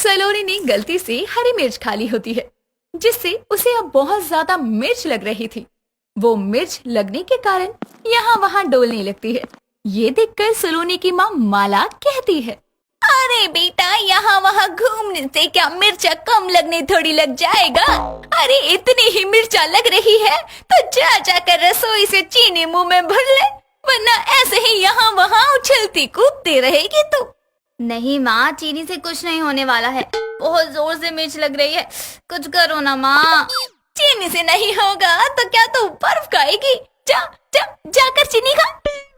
सलोनी ने गलती से हरी मिर्च खा ली होती है, जिससे उसे अब बहुत ज्यादा मिर्च लग रही थी। वो मिर्च लगने के कारण यहाँ वहाँ डोलने लगती है। ये देखकर सलोनी की माँ माला कहती है, अरे बेटा, यहाँ वहाँ घूमने से क्या मिर्चा कम लगने थोड़ी लग जाएगा। अरे इतनी ही मिर्चा लग रही है तो जा जाकर रसोई से चीनी मुंह में भर ले, वरना ऐसे ही यहाँ वहाँ उछलती कूदती रहेगी तू। नहीं माँ, चीनी से कुछ नहीं होने वाला है। बहुत जोर से मिर्च लग रही है, कुछ करो ना माँ। चीनी से नहीं होगा तो क्या तू बर्फ खाएगी? जा जा जाकर चीनी खा।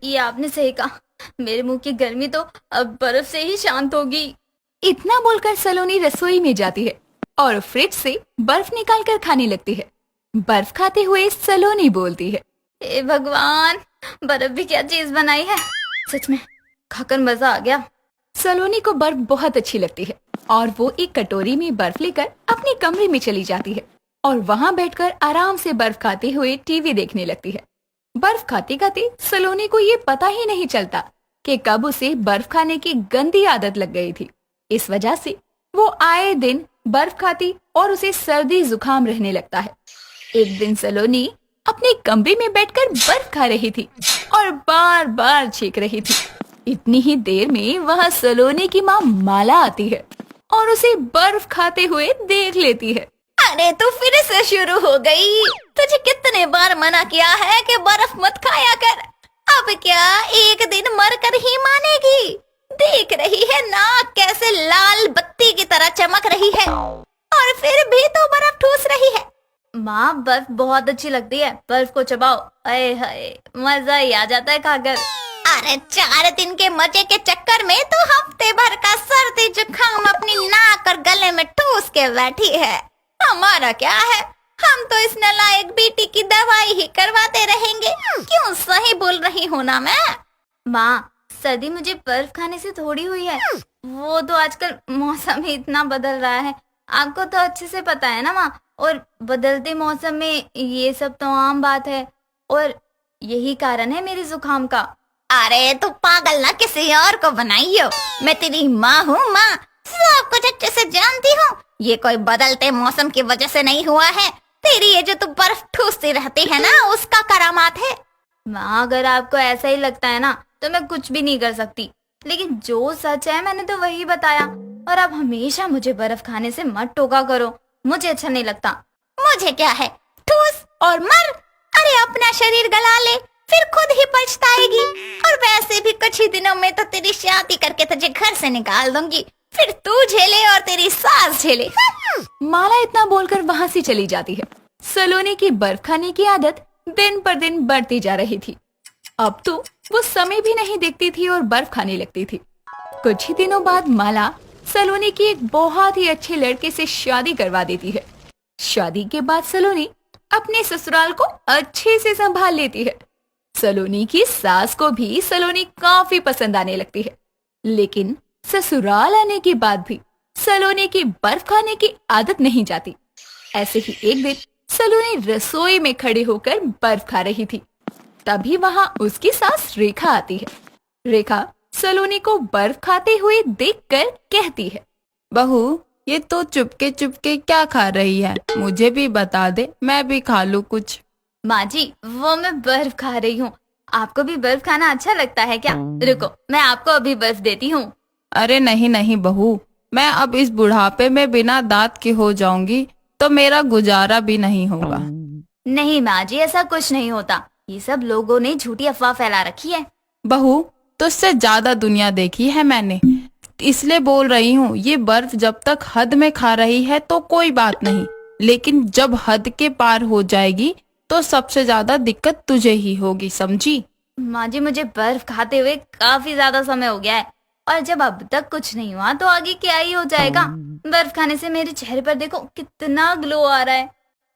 ये आपने सही कहा, मेरे मुंह की गर्मी तो अब बर्फ से ही शांत होगी। इतना बोलकर सलोनी रसोई में जाती है और फ्रिज से बर्फ निकालकर खाने लगती है। बर्फ खाते हुए सलोनी बोलती है, हे भगवान, बर्फ भी क्या चीज बनाई है। सच में खाकर मजा आ गया। सलोनी को बर्फ बहुत अच्छी लगती है और वो एक कटोरी में बर्फ लेकर अपने कमरे में चली जाती है और वहाँ बैठकर आराम से बर्फ खाते हुए टीवी देखने लगती है। बर्फ खाते खाते सलोनी को ये पता ही नहीं चलता कि कब उसे बर्फ खाने की गंदी आदत लग गई थी। इस वजह से वो आए दिन बर्फ खाती और उसे सर्दी जुकाम रहने लगता है। एक दिन सलोनी अपने कमरे में बैठकर बर्फ खा रही थी और बार बार छींक रही थी। इतनी ही देर में वहाँ सलोनी की माँ माला आती है और उसे बर्फ खाते हुए देख लेती है। अरे तू फिर से शुरू हो गई। तुझे कितने बार मना किया है कि बर्फ मत खाया कर। अब क्या एक दिन मर कर ही मानेगी? देख रही है नाक कैसे लाल बत्ती की तरह चमक रही है और फिर भी तो बर्फ ठूस रही है। माँ, बर्फ बहुत अच्छी लगती है, बर्फ को चबाओ, अरे हाय मजा ही आ जाता है खाकर। अरे 4 दिन के मजे के चक्कर में तो हफ्ते भर का सर्दी जुकाम अपनी नाक और गले में ठूस के बैठी है। हमारा क्या है, हम तो इस नालायक बेटी की दवाई ही करवाते रहेंगे। क्यों, सही बोल रही हूँ ना मैं? माँ, सर्दी मुझे बर्फ खाने से थोड़ी हुई है। वो तो आजकल मौसम ही इतना बदल रहा है, आपको तो अच्छे से पता है ना माँ। और बदलते मौसम में ये सब तो आम बात है और यही कारण है मेरे जुकाम का। अरे तू पागल ना किसी और को बनाई हो। मैं तेरी माँ हूँ, माँ सब कुछ अच्छे से जानती हूँ। ये कोई बदलते मौसम की वजह से नहीं हुआ है। तेरी ये जो तू बर्फ ठूसती रहती है ना, उसका करामात है। माँ, अगर आपको ऐसा ही लगता है ना तो मैं कुछ भी नहीं कर सकती, लेकिन जो सच है मैंने तो वही बताया। और आप हमेशा मुझे बर्फ खाने से मत टोका करो, मुझे अच्छा नहीं लगता। मुझे क्या है, ठूस और मर। अरे अपना शरीर गला ले, फिर खुद ही पछताएगी। और वैसे भी कुछ ही दिनों में तो तेरी शादी करके तुझे घर से निकाल दूंगी, फिर तू झेले और तेरी सास झेले। माला इतना बोलकर वहाँ से चली जाती है। सलोनी की बर्फ खाने की आदत दिन पर दिन बढ़ती जा रही थी। अब तो वो समय भी नहीं देखती थी और बर्फ खाने लगती थी। कुछ ही दिनों बाद माला सलोनी की एक बहुत ही अच्छे लड़के से शादी करवा देती है। शादी के बाद सलोनी अपने ससुराल को अच्छे से संभाल लेती है। सलोनी की सास को भी सलोनी काफी पसंद आने लगती है, लेकिन ससुराल आने के बाद भी सलोनी की बर्फ खाने की आदत नहीं जाती। ऐसे ही एक दिन सलोनी रसोई में खड़े होकर बर्फ खा रही थी। तभी वहाँ उसकी सास रेखा आती है। रेखा सलोनी को बर्फ खाते हुए देखकर कहती है, बहू, ये तो चुपके चुपके क्या खा रही है? मुझे भी बता दे, मैं भी खा लूं कुछ। माँ जी, वो मैं बर्फ खा रही हूँ। आपको भी बर्फ खाना अच्छा लगता है क्या? रुको, मैं आपको अभी बर्फ देती हूँ। अरे नहीं नहीं बहू, मैं अब इस बुढ़ापे में बिना दांत के हो जाऊंगी तो मेरा गुजारा भी नहीं होगा। नहीं माँ जी, ऐसा कुछ नहीं होता, ये सब लोगों ने झूठी अफवाह फैला रखी है। बहू, तुझसे ज्यादा दुनिया देखी है मैंने, इसलिए बोल रही हूँ। ये बर्फ जब तक हद में खा रही है तो कोई बात नहीं, लेकिन जब हद के पार हो जाएगी तो सबसे ज्यादा दिक्कत तुझे ही होगी, समझी? माँ जी, मुझे बर्फ खाते हुए काफी ज्यादा समय हो गया है और जब अब तक कुछ नहीं हुआ तो आगे क्या ही हो जाएगा। बर्फ खाने से मेरे चेहरे पर देखो कितना ग्लो आ रहा है।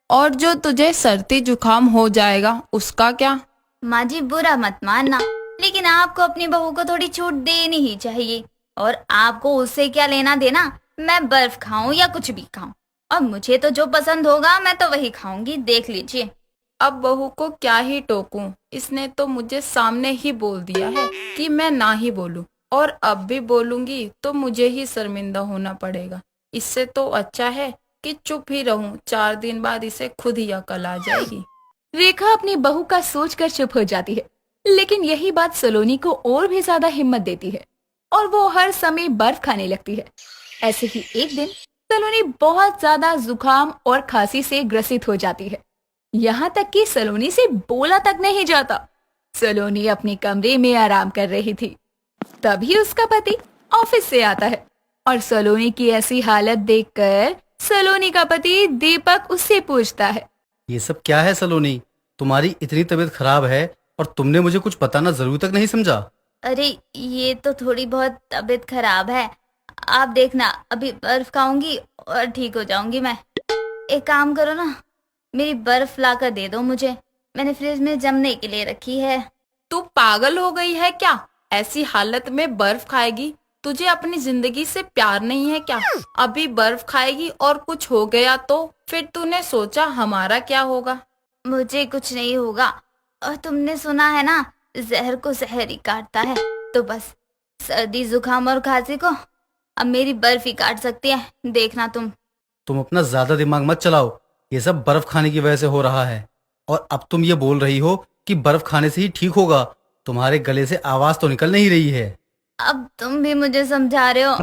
और जो तुझे सर्दी जुकाम हो जाएगा उसका क्या? माँ जी, बुरा मत मानना, लेकिन आपको अपनी बहू को थोड़ी छूट देनी ही चाहिए। और आपको उससे क्या लेना देना, मैं बर्फ खाऊं या कुछ भी खाऊं, और मुझे तो जो पसंद होगा मैं तो वही खाऊंगी, देख लीजिए। अब बहू को क्या ही टोकूं, इसने तो मुझे सामने ही बोल दिया है कि मैं ना ही बोलूं, और अब भी बोलूंगी तो मुझे ही शर्मिंदा होना पड़ेगा। इससे तो अच्छा है कि चुप ही रहूं, 4 दिन बाद इसे खुद ही अकल आ जाएगी। रेखा अपनी बहू का सोचकर चुप हो जाती है, लेकिन यही बात सलोनी को और भी ज्यादा हिम्मत देती है और वो हर समय बर्फ खाने लगती है। ऐसे ही एक दिन सलोनी बहुत ज्यादा जुकाम और खांसी से ग्रसित हो जाती है, यहाँ तक कि सलोनी से बोला तक नहीं जाता। सलोनी अपने कमरे में आराम कर रही थी, तभी उसका पति ऑफिस से आता है और सलोनी की ऐसी हालत देखकर सलोनी का पति दीपक उससे पूछता है, ये सब क्या है सलोनी? तुम्हारी इतनी तबीयत खराब है और तुमने मुझे कुछ बताना जरूरी तक नहीं समझा। अरे ये तो थोड़ी बहुत तबीयत खराब है, आप देखना अभी बर्फ खाऊंगी और ठीक हो जाऊंगी मैं। एक काम करो ना, मेरी बर्फ ला कर दे दो मुझे, मैंने फ्रिज में जमने के लिए रखी है। तू पागल हो गई है क्या? ऐसी हालत में बर्फ खाएगी? तुझे अपनी जिंदगी से प्यार नहीं है क्या? अभी बर्फ खाएगी और कुछ हो गया तो फिर तूने सोचा हमारा क्या होगा? मुझे कुछ नहीं होगा, और तुमने सुना है ना, जहर को जहर ही काटता है, तो बस सर्दी जुकाम और खांसी को अब मेरी बर्फ ही काट सकती है, देखना तुम। तुम अपना ज्यादा दिमाग मत चलाओ, ये सब बर्फ खाने की वजह से हो रहा है। और अब तुम ये बोल रही हो कि बर्फ खाने से ही ठीक होगा। तुम्हारे गले से आवाज तो निकल नहीं रही है। अब तुम भी मुझे समझा रहे हो,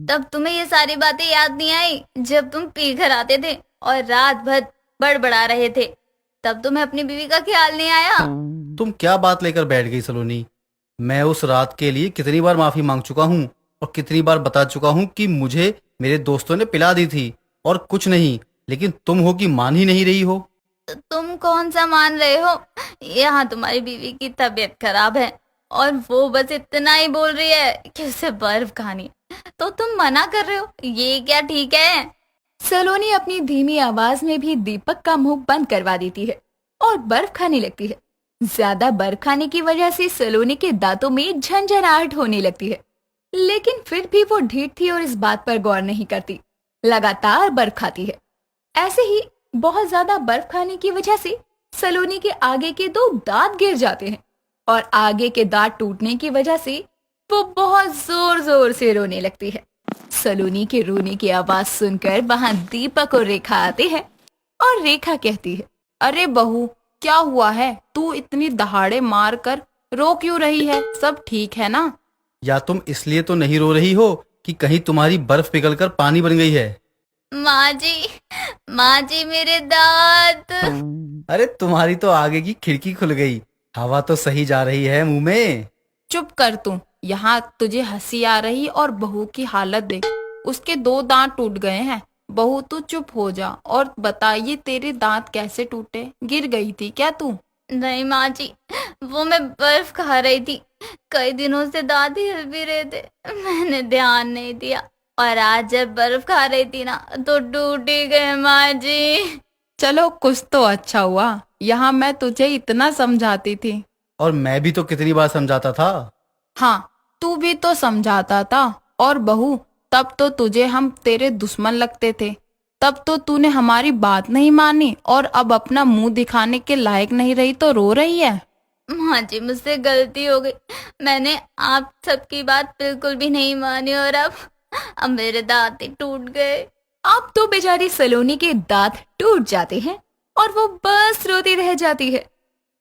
तब तुम्हें ये सारी बातें याद नहीं आई जब तुम पी कर आते थे और रात भर बड़बड़ा रहे थे, तब तुम्हें अपनी बीवी का ख्याल नहीं आया? तुम क्या बात लेकर बैठ गई सलोनी? मैं उस रात के लिए कितनी बार माफी मांग चुका हूँ और कितनी बार बता चुका हूँ कि मुझे मेरे दोस्तों ने पिला दी थी और कुछ नहीं, लेकिन तुम हो कि मान ही नहीं रही हो। तो तुम कौन सा मान रहे हो? यहाँ तुम्हारी बीवी की तबीयत खराब है और वो बस इतना ही बोल रही है कि उसे बर्फ खानी, तो तुम मना कर रहे हो, ये क्या ठीक है? सलोनी अपनी धीमी आवाज में भी दीपक का मुंह बंद करवा देती है और बर्फ खाने लगती है। ज्यादा बर्फ खाने की वजह से सलोनी के दांतों में झंझनाहट होने लगती है, लेकिन फिर भी वो ढीठ थी और इस बात पर गौर नहीं करती, लगातार बर्फ खाती है। ऐसे ही बहुत ज्यादा बर्फ खाने की वजह से सलोनी के आगे के 2 दांत गिर जाते हैं और आगे के दांत टूटने की वजह से वो बहुत जोर जोर से रोने लगती है। सलोनी के रोने की आवाज सुनकर वहां दीपक और रेखा आते हैं और रेखा कहती है, अरे बहू, क्या हुआ है? तू इतनी दहाड़े मार कर रो क्यों रही है? सब ठीक है ना? या तुम इसलिए तो नहीं रो रही हो कि कहीं तुम्हारी बर्फ पिघलकर पानी बन गई है? माँ जी मेरे दांत। अरे तुम्हारी तो आगे की खिड़की खुल गई, हवा तो सही जा रही है मुंह में। चुप कर तू, यहाँ तुझे हंसी आ रही और बहू की हालत देख, उसके 2 दांत टूट गए हैं। बहू तू चुप हो जा और बताइए तेरे दांत कैसे टूटे? गिर गई थी क्या तू? नहीं माँ जी, वो मैं बर्फ खा रही थी, कई दिनों से दांत हिल भी रहे थे, मैंने ध्यान नहीं दिया और आज जब बर्फ खा रही थी ना तो टूट ही गए माँ जी। चलो कुछ तो अच्छा हुआ, यहाँ मैं तुझे इतना समझाती थी। और मैं भी तो कितनी बार समझाता था। हाँ, तू भी तो समझाता था। और बहू, तब तो तुझे हम तेरे दुश्मन लगते थे, तब तो तूने हमारी बात नहीं मानी और अब अपना मुंह दिखाने के लायक नहीं रही तो रो रही है। माँ जी मुझसे गलती हो गई, मैंने आप सबकी बात बिल्कुल भी नहीं मानी और अब मेरे दांत ही टूट गए। अब तो बेचारी सलोनी के दांत टूट जाते हैं और वो बस रोती रह जाती है।